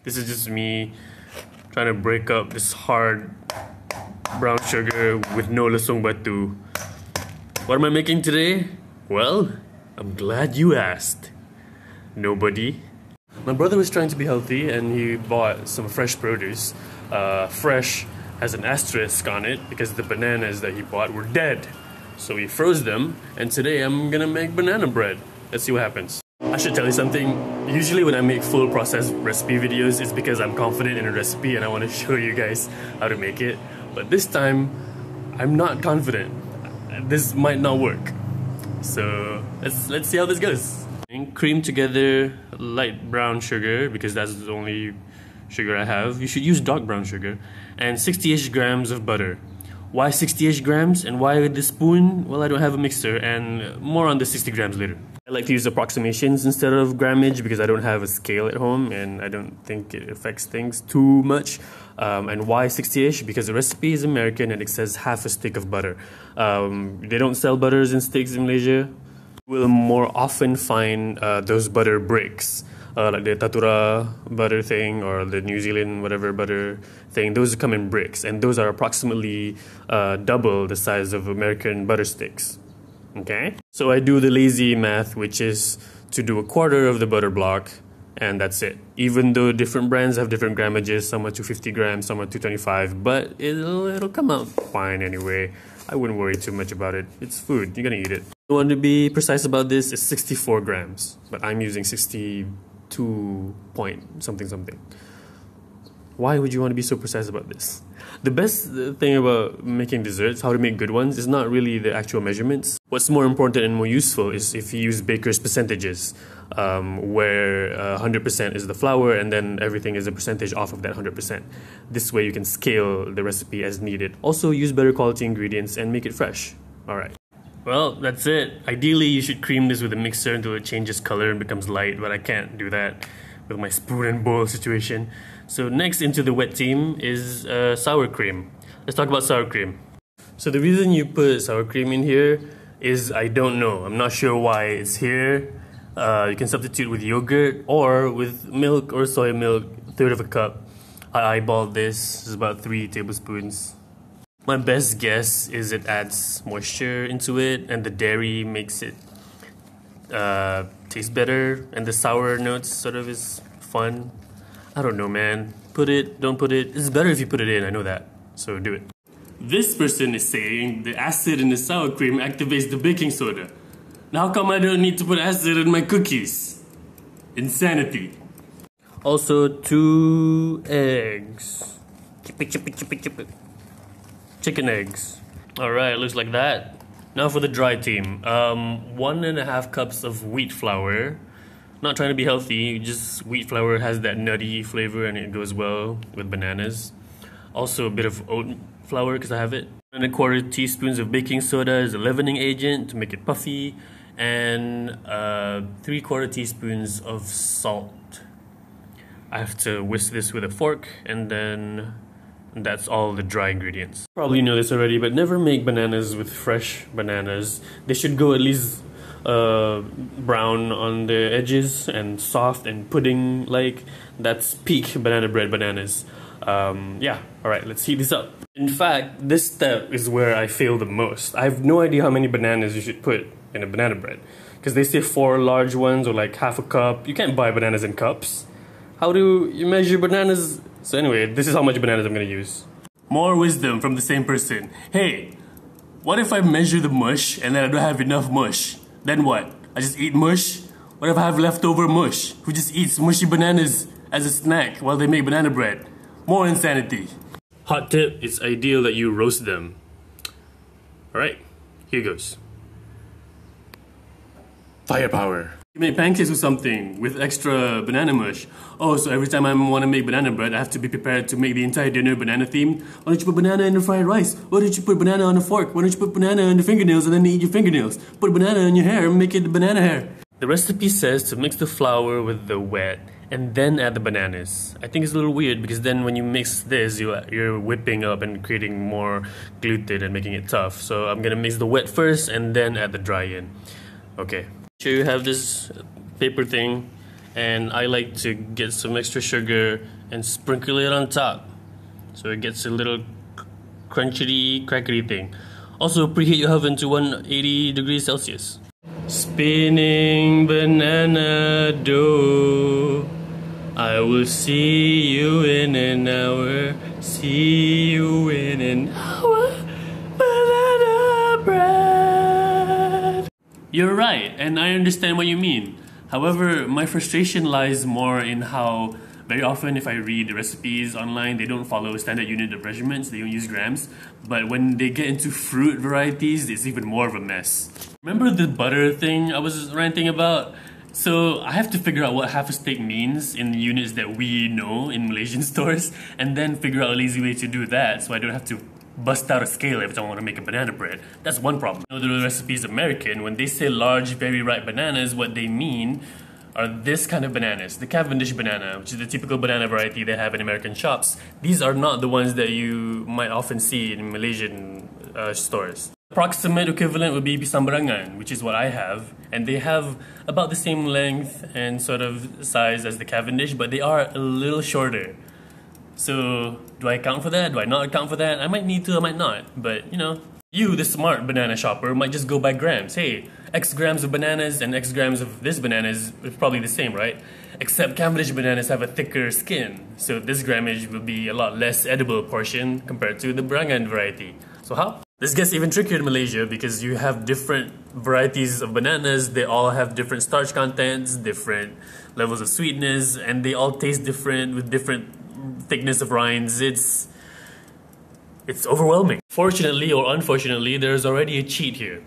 This is just me trying to break up this hard brown sugar with no lasong batu. What am I making today? Well, I'm glad you asked. Nobody. My brother was trying to be healthy and he bought some fresh produce. Fresh has an asterisk on it because the bananas that he bought were dead. So he froze them, and today I'm gonna make banana bread. Let's see what happens. I should tell you something. Usually when I make full process recipe videos, it's because I'm confident in a recipe and I want to show you guys how to make it. But this time, I'm not confident. This might not work. So let's see how this goes. Cream together light brown sugar, because that's the only sugar I have. You should use dark brown sugar. And 60-ish grams of butter. Why 60-ish grams and why the spoon? Well, I don't have a mixer, and more on the 60 grams later. I like to use approximations instead of grammage because I don't have a scale at home and I don't think it affects things too much. And why 60-ish? Because the recipe is American and it says half a stick of butter. They don't sell butters in sticks in Malaysia. You will more often find those butter bricks. Like the Tatura butter thing or the New Zealand whatever butter thing, those come in bricks, and those are approximately double the size of American butter sticks. Okay? So I do the lazy math, which is to do a quarter of the butter block, and that's it. Even though different brands have different grammages, some are 250 grams, some are 225, but it'll come out fine anyway. I wouldn't worry too much about it. It's food, you're gonna eat it. The one to be precise about this is 64 grams, but I'm using 62 point something. Why would you want to be so precise about this? The best thing about making desserts, how to make good ones, is not really the actual measurements. What's more important and more useful is if you use baker's percentages, where 100% is the flour and then everything is a percentage off of that 100%. This way you can scale the recipe as needed. Also use better quality ingredients and make it fresh. Alright. Well, that's it. Ideally, you should cream this with a mixer until it changes color and becomes light, but I can't do that with my spoon and bowl situation. So next into the wet team is sour cream. Let's talk about sour cream. So the reason you put sour cream in here is I don't know. I'm not sure why it's here. You can substitute with yogurt or with milk or soy milk, 1/3 of a cup. I eyeballed this. This is about 3 tablespoons. My best guess is it adds moisture into it, and the dairy makes it taste better, and the sour notes sort of is fun. I don't know, man. Put it, don't put it. It's better if you put it in, I know that. So do it. This person is saying the acid in the sour cream activates the baking soda. Now how come I don't need to put acid in my cookies? Insanity. Also 2 eggs. Chip it. Chicken eggs. Alright, looks like that. Now for the dry team. 1.5 cups of wheat flour. Not trying to be healthy, just wheat flour has that nutty flavor and it goes well with bananas. Also a bit of oat flour because I have it. 1/4 teaspoons of baking soda as a leavening agent to make it puffy. And 3/4 teaspoons of salt. I have to whisk this with a fork, and then that's all the dry ingredients. Probably know this already, but never make bananas with fresh bananas. They should go at least brown on the edges and soft and pudding-like. That's peak banana bread bananas. Yeah, alright, let's heat this up. In fact, this step is where I fail the most. I have no idea how many bananas you should put in a banana bread, because they say 4 large ones or like half a cup. You can't buy bananas in cups. How do you measure bananas? So anyway, this is how much bananas I'm gonna use. More wisdom from the same person. Hey, what if I measure the mush and then I don't have enough mush? Then what? I just eat mush? What if I have leftover mush? Who just eats mushy bananas as a snack while they make banana bread? More insanity. Hot tip, it's ideal that you roast them. Alright, here goes. Firepower. You make pancakes or something with extra banana mush. Oh, so every time I want to make banana bread, I have to be prepared to make the entire dinner banana themed? Why don't you put banana in the fried rice? Why don't you put banana on a fork? Why don't you put banana on the fingernails and then eat your fingernails? Put banana in your hair and make it banana hair. The recipe says to mix the flour with the wet and then add the bananas. I think it's a little weird because then when you mix this, you're whipping up and creating more gluten and making it tough. So I'm gonna mix the wet first and then add the dry in. Okay. Sure you have this paper thing and I like to get some extra sugar and sprinkle it on top, so it gets a little crunchy, crackly thing. Also, preheat your oven to 180 degrees Celsius. Spinning banana dough. I will see you in an hour. See you in an hour. Banana bread. You're right, and I understand what you mean. However, my frustration lies more in how very often if I read the recipes online, they don't follow standard unit of measurements, they don't use grams. But when they get into fruit varieties, it's even more of a mess. Remember the butter thing I was ranting about? So I have to figure out what half a steak means in units that we know in Malaysian stores, and then figure out a lazy way to do that so I don't have to bust out a scale every time I want to make a banana bread. That's one problem. You know, the recipe is American. When they say large, very ripe bananas, what they mean are this kind of bananas, the Cavendish banana, which is the typical banana variety they have in American shops. These are not the ones that you might often see in Malaysian stores. Approximate equivalent would be pisang berangan, which is what I have, and they have about the same length and sort of size as the Cavendish, but they are a little shorter. So, do I account for that? Do I not account for that? I might need to, I might not, but you know. You, the smart banana shopper, might just go by grams. Hey, X grams of bananas and X grams of this bananas is probably the same, right? Except Cavendish bananas have a thicker skin, so this grammage will be a lot less edible portion compared to the Berangan variety. So how? This gets even trickier in Malaysia because you have different varieties of bananas. They all have different starch contents, different levels of sweetness, and they all taste different with different thickness of rinds. It's overwhelming. Fortunately or unfortunately, there's already a cheat here.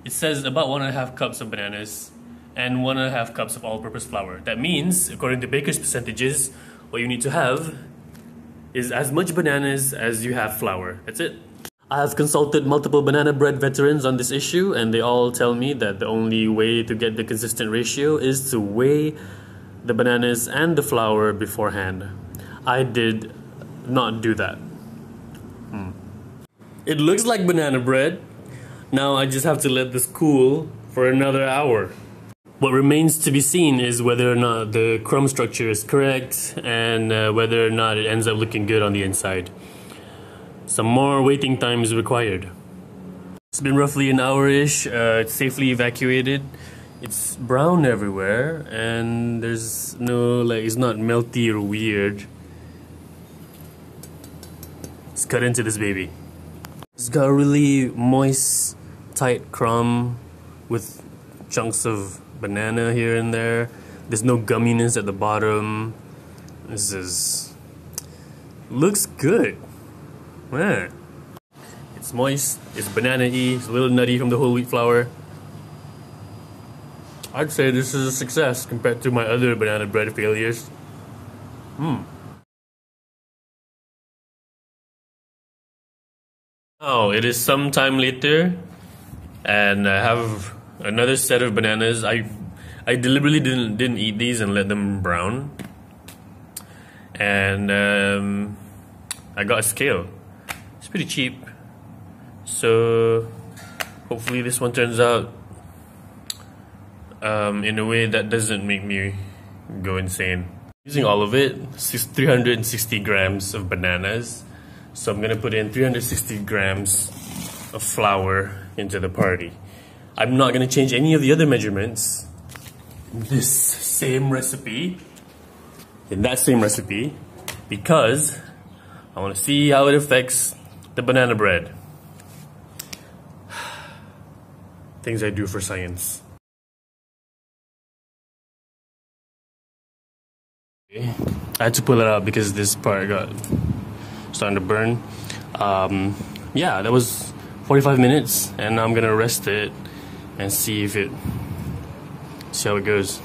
It says about 1.5 cups of bananas and 1.5 cups of all-purpose flour. That means, according to baker's percentages, what you need to have is as much bananas as you have flour. That's it. I have consulted multiple banana bread veterans on this issue, and they all tell me that the only way to get the consistent ratio is to weigh the bananas and the flour beforehand. I did not do that. It looks like banana bread. Now I just have to let this cool for another hour. What remains to be seen is whether or not the crumb structure is correct and whether or not it ends up looking good on the inside. Some more waiting time is required. It's been roughly an hour-ish. It's safely evacuated. It's brown everywhere and there's no, it's not melty or weird. Let's cut into this baby. It's got a really moist, tight crumb with chunks of banana here and there. There's no gumminess at the bottom. Looks good. Man. It's moist, it's banana-y, it's a little nutty from the whole wheat flour. I'd say this is a success compared to my other banana bread failures. Oh, it is some time later, and I have another set of bananas. I deliberately didn't eat these and let them brown, and I got a scale. It's pretty cheap, so hopefully this one turns out in a way that doesn't make me go insane. Using all of it, 360 grams of bananas. So I'm gonna put in 360 grams of flour into the party. I'm not gonna change any of the other measurements in this same recipe, because I wanna see how it affects the banana bread. Things I do for science. I had to pull it out because this part got starting to burn. Yeah, that was 45 minutes, and now I'm gonna rest it and see how it goes.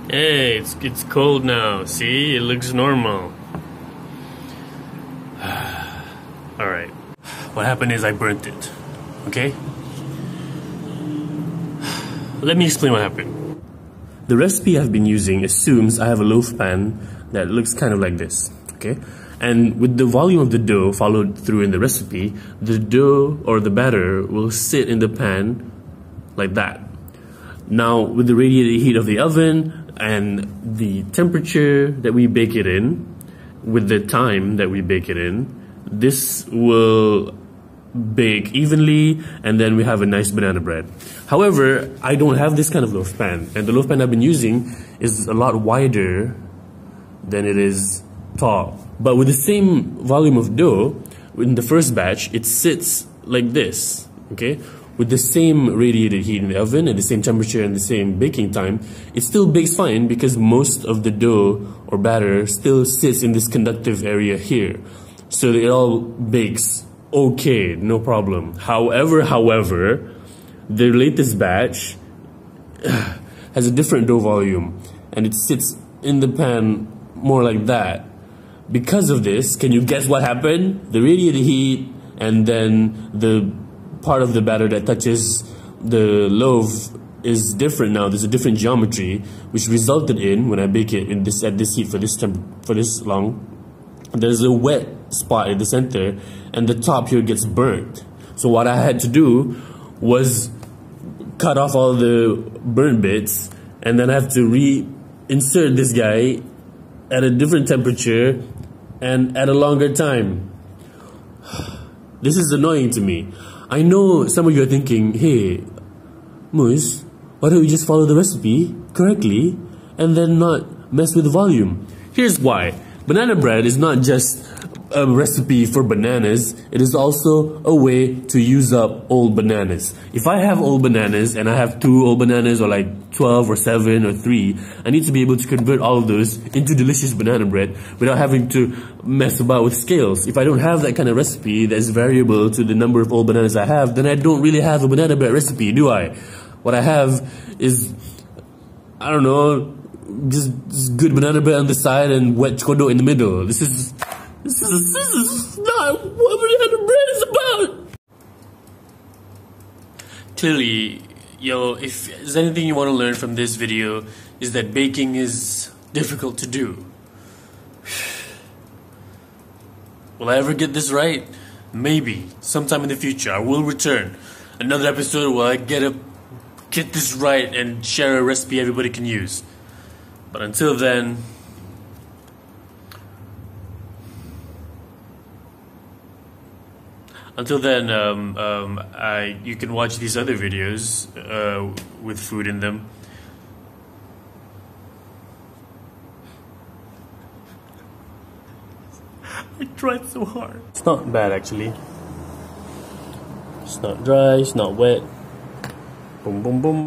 Hey, it's cold now. See, it looks normal. All right. What happened is I burnt it. Okay. Let me explain what happened. The recipe I've been using assumes I have a loaf pan that looks kind of like this. Okay. And with the volume of the dough followed through in the recipe, the dough or the batter will sit in the pan like that. Now, with the radiated heat of the oven, and the temperature that we bake it in, with the time that we bake it in, this will bake evenly, and then we have a nice banana bread. However, I don't have this kind of loaf pan, and the loaf pan I've been using is a lot wider than it is tall. But with the same volume of dough, in the first batch, it sits like this, okay? With the same radiated heat in the oven and the same temperature and the same baking time, it still bakes fine because most of the dough or batter still sits in this conductive area here. So it all bakes okay, no problem. However, the latest batch has a different dough volume and it sits in the pan more like that. Because of this, can you guess what happened? The radiated heat and then the part of the batter that touches the loaf is different now. There's a different geometry, which resulted in, when I bake it in this at this heat for this long, there's a wet spot in the center and the top here gets burnt. So what I had to do was cut off all the burnt bits, and then I have to reinsert this guy at a different temperature and at a longer time. This is annoying to me. I know some of you are thinking, hey, Moose, why don't you just follow the recipe correctly and then not mess with the volume? Here's why. Banana bread is not just a recipe for bananas, it is also a way to use up old bananas. If I have old bananas and I have 2 old bananas, or like 12 or 7 or 3, I need to be able to convert all of those into delicious banana bread without having to mess about with scales. If I don't have that kind of recipe that's variable to the number of old bananas I have, then I don't really have a banana bread recipe, do I? What I have is, I don't know, just good banana bread on the side and wet chocolate in the middle. This is not what banana bread is about. Clearly, if there's anything you want to learn from this video, is that baking is difficult to do. Will I ever get this right? Maybe. Sometime in the future, I will return. Another episode where I get this right and share a recipe everybody can use. But until then, you can watch these other videos with food in them. I tried so hard. It's not bad actually. It's not dry, it's not wet. Boom, boom, boom.